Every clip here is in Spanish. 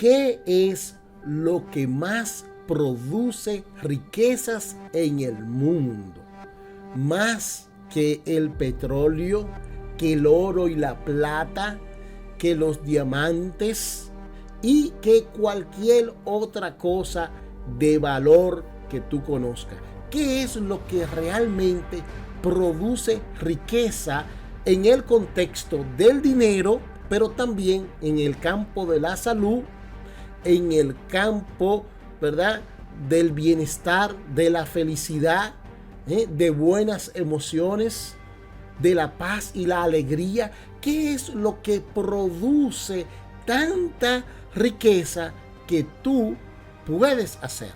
¿qué es lo que más produce riquezas en el mundo? Más que el petróleo, que el oro y la plata, que los diamantes y que cualquier otra cosa de valor que tú conozcas. ¿Qué es lo que realmente produce riqueza en el contexto del dinero, pero también en el campo de la salud, en el campo, ¿verdad?, del bienestar, de la felicidad, de buenas emociones, de la paz y la alegría? ¿Qué es lo que produce tanta riqueza que tú puedes hacer?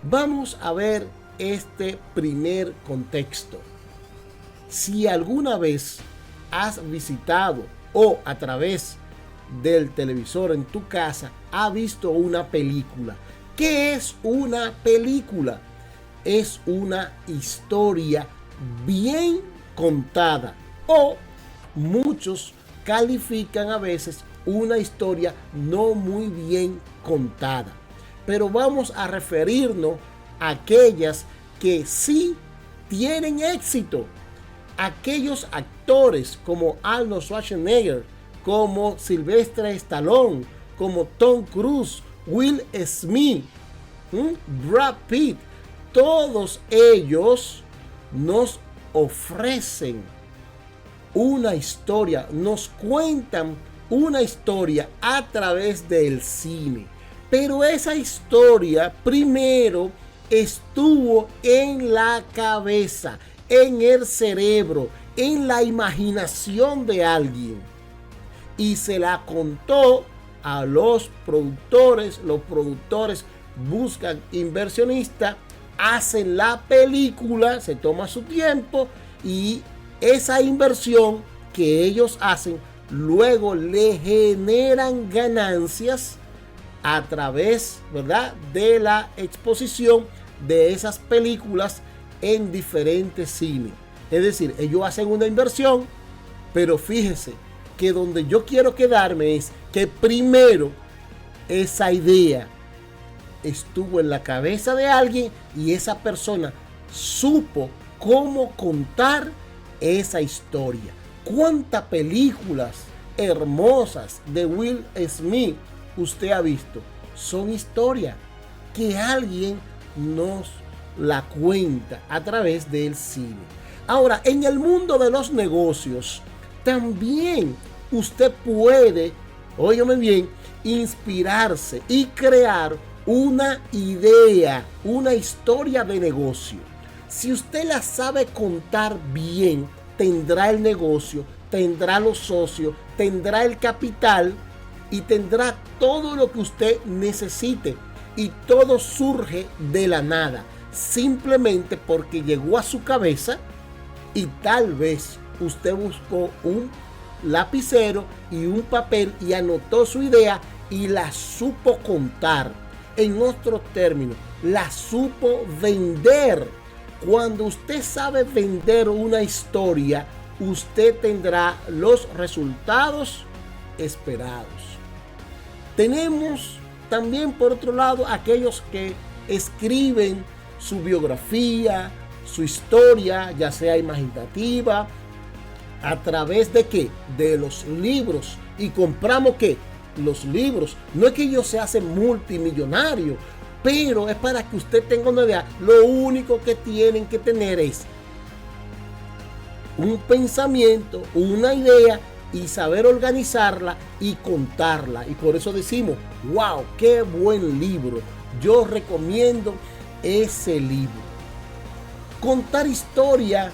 Vamos a ver este primer contexto. Si alguna vez has visitado o a través del televisor en tu casa has visto una película. ¿Qué es una película? Es una historia bien contada, o muchos califican a veces una historia no muy bien contada. Pero vamos a referirnos a aquellas que sí tienen éxito. Aquellos actores como Arnold Schwarzenegger, como Sylvester Stallone, como Tom Cruise, Will Smith, Brad Pitt, todos ellos nos ofrecen una historia, nos cuentan una historia a través del cine. Pero esa historia primero estuvo en la cabeza, en el cerebro, en la imaginación de alguien. Y se la contó a los productores. Los productores buscan inversionistas, hacen la película, se toma su tiempo y esa inversión que ellos hacen luego le generan ganancias a través, ¿verdad?, de la exposición de esas películas en diferentes cines. Es decir, ellos hacen una inversión, pero fíjese que donde yo quiero quedarme es que primero esa idea estuvo en la cabeza de alguien y esa persona supo cómo contar esa historia. ¿Cuántas películas hermosas de Will Smith usted ha visto? Son historias que alguien nos la cuenta a través del cine. Ahora, en el mundo de los negocios, también usted puede, óigame bien, inspirarse y crear una idea, una historia de negocio. Si usted la sabe contar bien, tendrá el negocio, tendrá los socios, tendrá el capital y tendrá todo lo que usted necesite. Y todo surge de la nada, simplemente porque llegó a su cabeza y tal vez usted buscó un lapicero y un papel y anotó su idea y la supo contar. En otros términos, la supo vender. Cuando usted sabe vender una historia, usted tendrá los resultados esperados. Tenemos también, por otro lado, aquellos que escriben su biografía, su historia, ya sea imaginativa, a través de ¿qué? De los libros. Y compramos ¿qué? Los libros. No es que ellos se hacen multimillonarios, pero es para que usted tenga una idea. Lo único que tienen que tener es un pensamiento, una idea y saber organizarla y contarla. Y por eso decimos, wow, qué buen libro. Yo recomiendo ese libro. Contar historia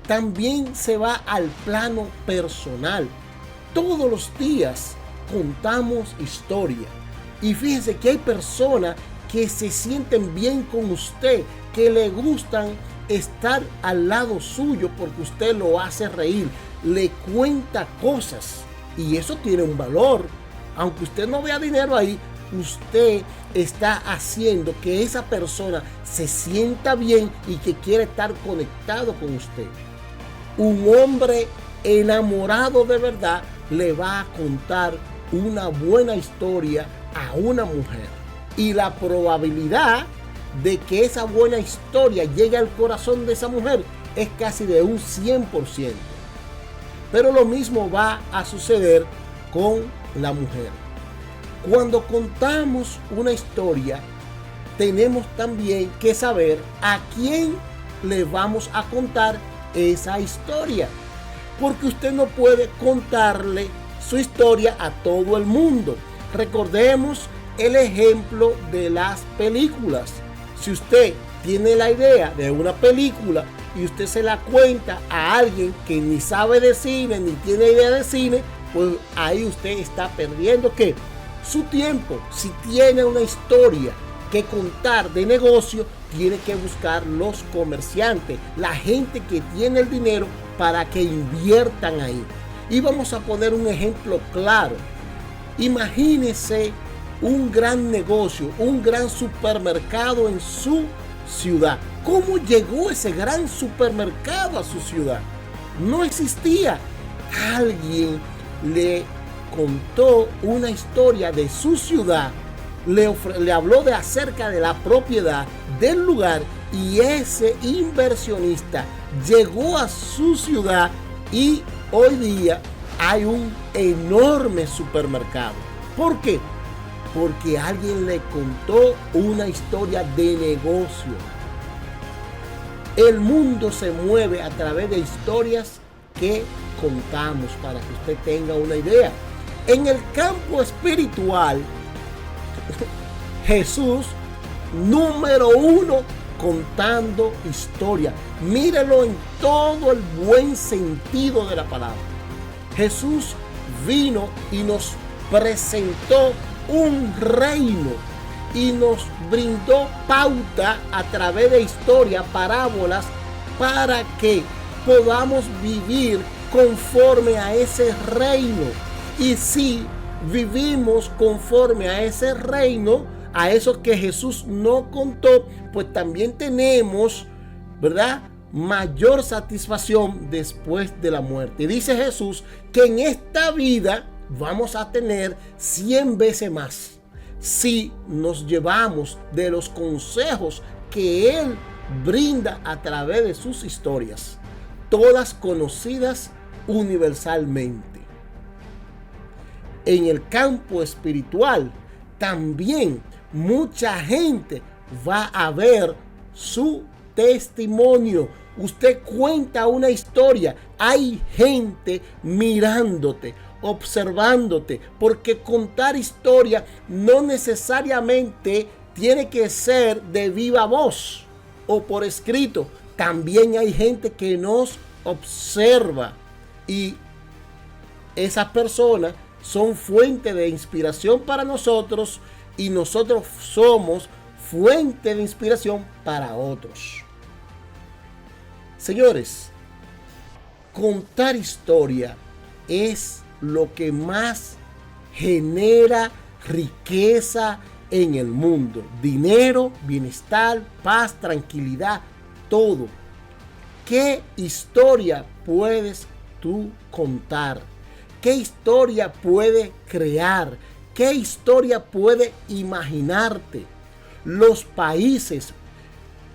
también se va al plano personal. Todos los días contamos historia. Y fíjese que hay personas que se sienten bien con usted, que le gustan estar al lado suyo porque usted lo hace reír, le cuenta cosas y eso tiene un valor. Aunque usted no vea dinero ahí, usted está haciendo que esa persona se sienta bien y que quiere estar conectado con usted. Un hombre enamorado de verdad le va a contar una buena historia a una mujer. Y la probabilidad de que esa buena historia llegue al corazón de esa mujer es casi de un 100%. Pero lo mismo va a suceder con la mujer. Cuando contamos una historia, tenemos también que saber a quién le vamos a contar esa historia. Porque usted no puede contarle su historia a todo el mundo. Recordemos el ejemplo de las películas. Si usted tiene la idea de una película y usted se la cuenta a alguien que ni sabe de cine ni tiene idea de cine, pues ahí usted está perdiendo ¿qué? Su tiempo. Si tiene una historia que contar de negocio, tiene que buscar los comerciantes, la gente que tiene el dinero para que inviertan ahí. Y vamos a poner un ejemplo claro. Imagínese un gran negocio, un gran supermercado en su ciudad. ¿Cómo llegó ese gran supermercado a su ciudad? No existía. Alguien le contó una historia de su ciudad, le habló de acerca de la propiedad del lugar y ese inversionista llegó a su ciudad y hoy día hay un enorme supermercado. ¿Por qué? Porque alguien le contó una historia de negocio. El mundo se mueve a través de historias que contamos, para que usted tenga una idea. En el campo espiritual, Jesús, número uno, contando historia. Mírelo en todo el buen sentido de la palabra. Jesús vino y nos presentó un reino y nos brindó pauta a través de historia, parábolas, para que podamos vivir conforme a ese reino. Y si vivimos conforme a ese reino, a eso que Jesús no contó, pues también tenemos, ¿verdad?, mayor satisfacción después de la muerte. Dice Jesús que en esta vida vamos a tener 100 veces más si nos llevamos de los consejos que Él brinda a través de sus historias, todas conocidas universalmente. En el campo espiritual también mucha gente va a ver su testimonio. Usted cuenta una historia, hay gente mirándote, observándote, porque contar historia no necesariamente tiene que ser de viva voz o por escrito. También hay gente que nos observa y esas personas son fuente de inspiración para nosotros y nosotros somos fuente de inspiración para otros. Señores, contar historia es lo que más genera riqueza en el mundo. Dinero, bienestar, paz, tranquilidad, todo. ¿Qué historia puedes tú contar? ¿Qué historia puede crear? ¿Qué historia puede imaginarte? Los países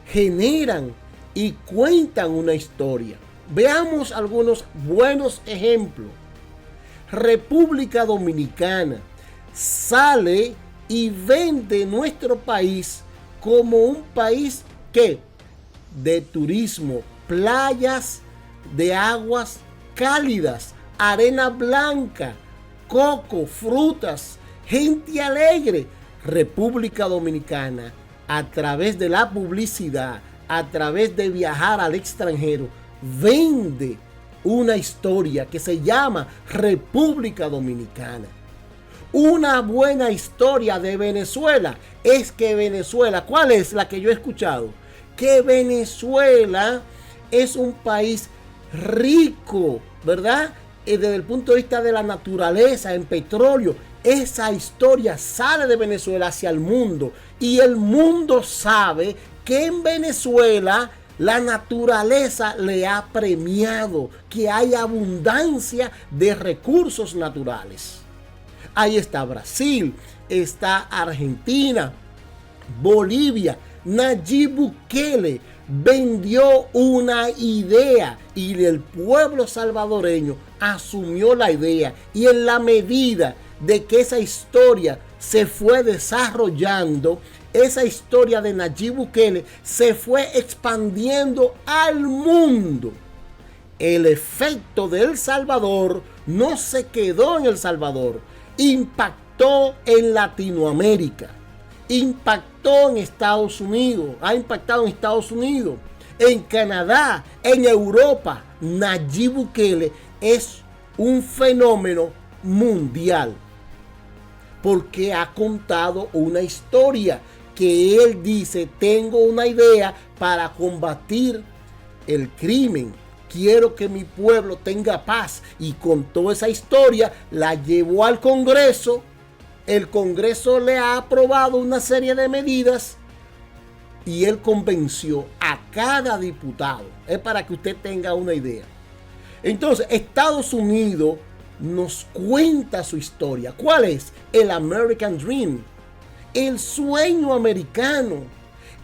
generan y cuentan una historia. Veamos algunos buenos ejemplos. República Dominicana sale y vende nuestro país como un país que de turismo, playas de aguas cálidas, arena blanca, coco, frutas, gente alegre. República Dominicana, a través de la publicidad, a través de viajar al extranjero, vende una historia que se llama República Dominicana. Una buena historia de Venezuela es que Venezuela, ¿cuál es la que yo he escuchado? Que Venezuela es un país rico, ¿verdad? Desde el punto de vista de la naturaleza, en petróleo. Esa historia sale de Venezuela hacia el mundo y el mundo sabe que en Venezuela la naturaleza le ha premiado, que hay abundancia de recursos naturales. Ahí está Brasil, está Argentina, Bolivia. Nayib Bukele vendió una idea y el pueblo salvadoreño asumió la idea, y en la medida de que esa historia se fue desarrollando, esa historia de Nayib Bukele se fue expandiendo al mundo. El efecto de El Salvador no se quedó en El Salvador, impactó en Latinoamérica, impactó en Estados Unidos, ha impactado en Estados Unidos, en Canadá, en Europa. Nayib Bukele es un fenómeno mundial porque ha contado una historia que él dice: tengo una idea para combatir el crimen, quiero que mi pueblo tenga paz, y contó esa historia, la llevó al Congreso. El Congreso le ha aprobado una serie de medidas y él convenció a cada diputado. Es para que usted tenga una idea. Entonces, Estados Unidos nos cuenta su historia. ¿Cuál es? El American Dream, el sueño americano,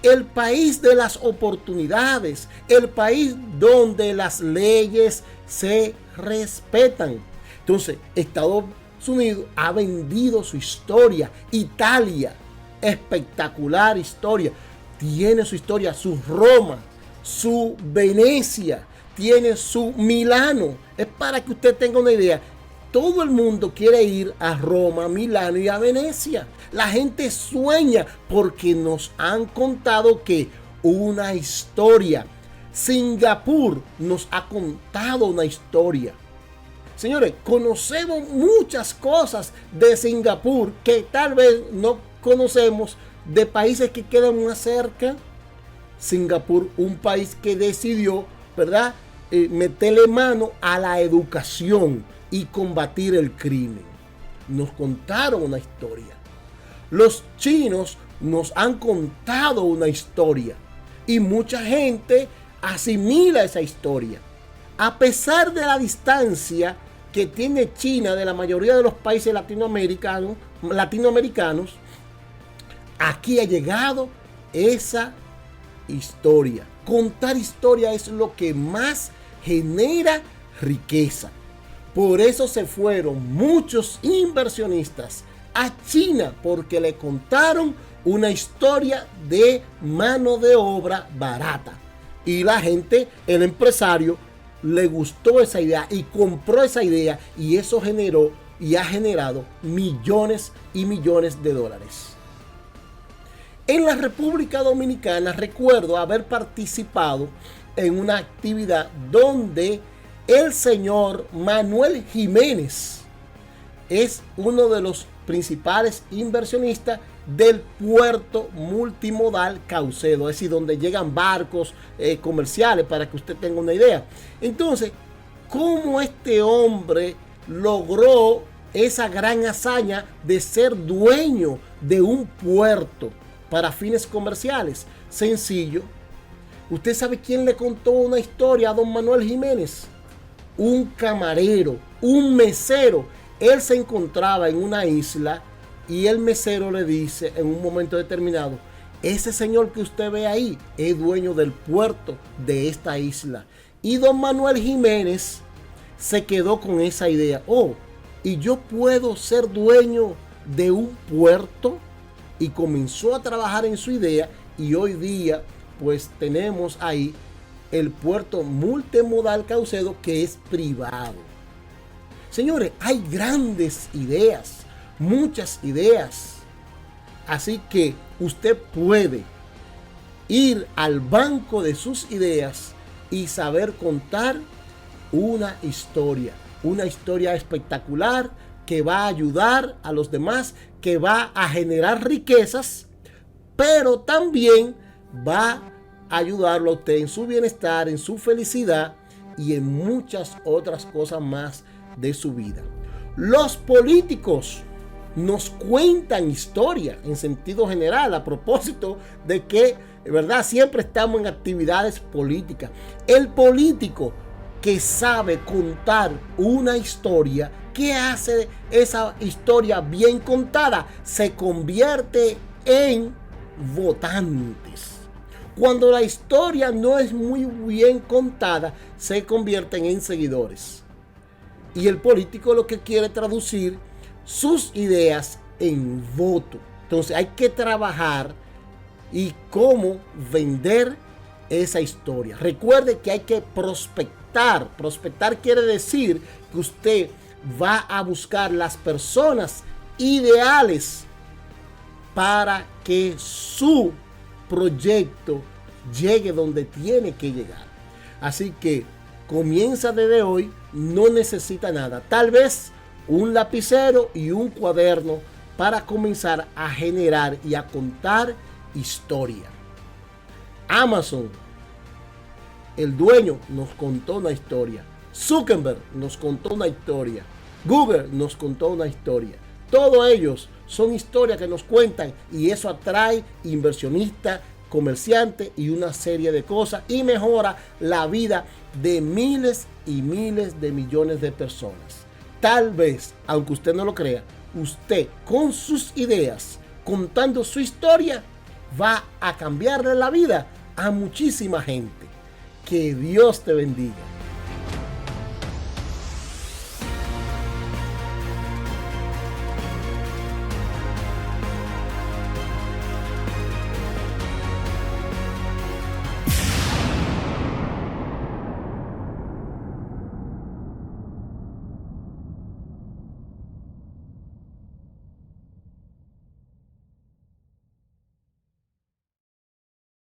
el país de las oportunidades, el país donde las leyes se respetan. Entonces, Estados Unidos ha vendido su historia. Italia, espectacular historia, tiene su historia, su Roma, su Venecia, tiene su Milano. Es para que usted tenga una idea. Todo el mundo quiere ir a Roma, Milano y a Venecia. La gente sueña porque nos han contado que una historia. Singapur nos ha contado una historia. Señores, conocemos muchas cosas de Singapur que tal vez no conocemos de países que quedan más cerca. Singapur, un país que decidió, ¿verdad?, meterle mano a la educación y combatir el crimen. Nos contaron una historia. Los chinos nos han contado una historia y mucha gente asimila esa historia. A pesar de la distancia que tiene China de la mayoría de los países latinoamericanos, aquí ha llegado esa historia. Contar historia es lo que más genera riqueza. Por eso se fueron muchos inversionistas a China, porque le contaron una historia de mano de obra barata. Y la gente, el empresario, le gustó esa idea y compró esa idea, y eso generó y ha generado millones y millones de dólares. En la República Dominicana recuerdo haber participado en una actividad donde el señor Manuel Jiménez es uno de los principales inversionistas del puerto multimodal Caucedo, es decir, donde llegan barcos comerciales, para que usted tenga una idea. Entonces, ¿cómo este hombre logró esa gran hazaña de ser dueño de un puerto para fines comerciales? Sencillo. ¿Usted sabe quién le contó una historia a don Manuel Jiménez? Un camarero, un mesero. Él se encontraba en una isla y el mesero le dice en un momento determinado: ese señor que usted ve ahí es dueño del puerto de esta isla. Y don Manuel Jiménez se quedó con esa idea. Oh, ¿y yo puedo ser dueño de un puerto? Y comenzó a trabajar en su idea, y hoy día pues tenemos ahí el puerto multimodal Caucedo, que es privado. Señores, hay grandes ideas, muchas ideas. Así que usted puede ir al banco de sus ideas y saber contar una historia espectacular que va a ayudar a los demás, que va a generar riquezas, pero también va a ayudarlo a usted en su bienestar, en su felicidad y en muchas otras cosas más de su vida. Los políticos nos cuentan historia en sentido general, a propósito de que, ¿verdad?, siempre estamos en actividades políticas. El político que sabe contar una historia, ¿qué hace esa historia bien contada? Se convierte en votantes. Cuando la historia no es muy bien contada, se convierten en seguidores. Y el político lo que quiere traducir sus ideas en voto. Entonces hay que trabajar y cómo vender esa historia. Recuerde que hay que prospectar. Prospectar quiere decir que usted va a buscar las personas ideales para que su proyecto llegue donde tiene que llegar. Así que comienza desde hoy, no necesita nada. Tal vez un lapicero y un cuaderno para comenzar a generar y a contar historia. Amazon, el dueño, nos contó una historia. Zuckerberg nos contó una historia. Google nos contó una historia. Todos ellos son historias que nos cuentan y eso atrae inversionistas, comerciantes y una serie de cosas y mejora la vida de miles y miles de millones de personas. Tal vez, aunque usted no lo crea, usted con sus ideas, contando su historia, va a cambiarle la vida a muchísima gente. Que Dios te bendiga.